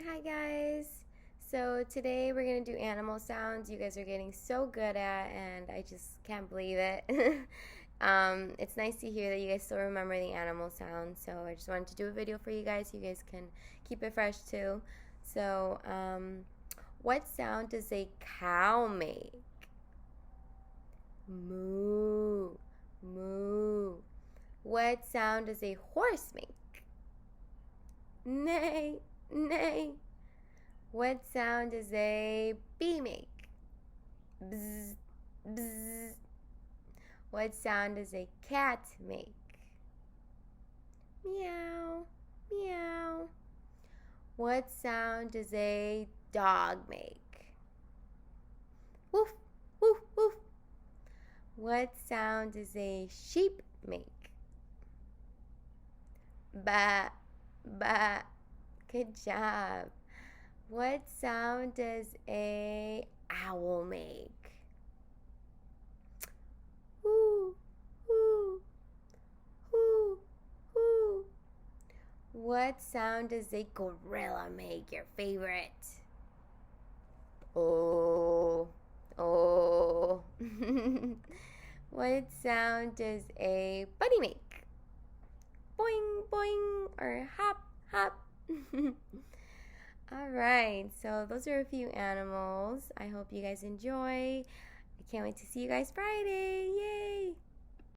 Hi guys. So today we're going to do animal sounds you guys are getting so good at, and I just can't believe it. It's nice to hear that you guys still remember the animal sounds. So I just wanted to do a video for you guys so you guys can keep it fresh too. So what sound does a cow make? Moo, moo. What sound does a horse make? Neigh, neigh. What sound does a bee make? Bzz, bzz. What sound does a cat make? Meow, meow. What sound does a dog make? Woof, woof, woof. What sound does a sheep make? Ba, ba. Good job. What sound does a owl make? Whoo, whoo, whoo, whoo. What sound does a gorilla make, your favorite? Oh, oh. What sound does a bunny make? Boing, boing, or hop, hop. All right, so those are a few animals. I hope you guys enjoy. I can't wait to see you guys Friday. Yay!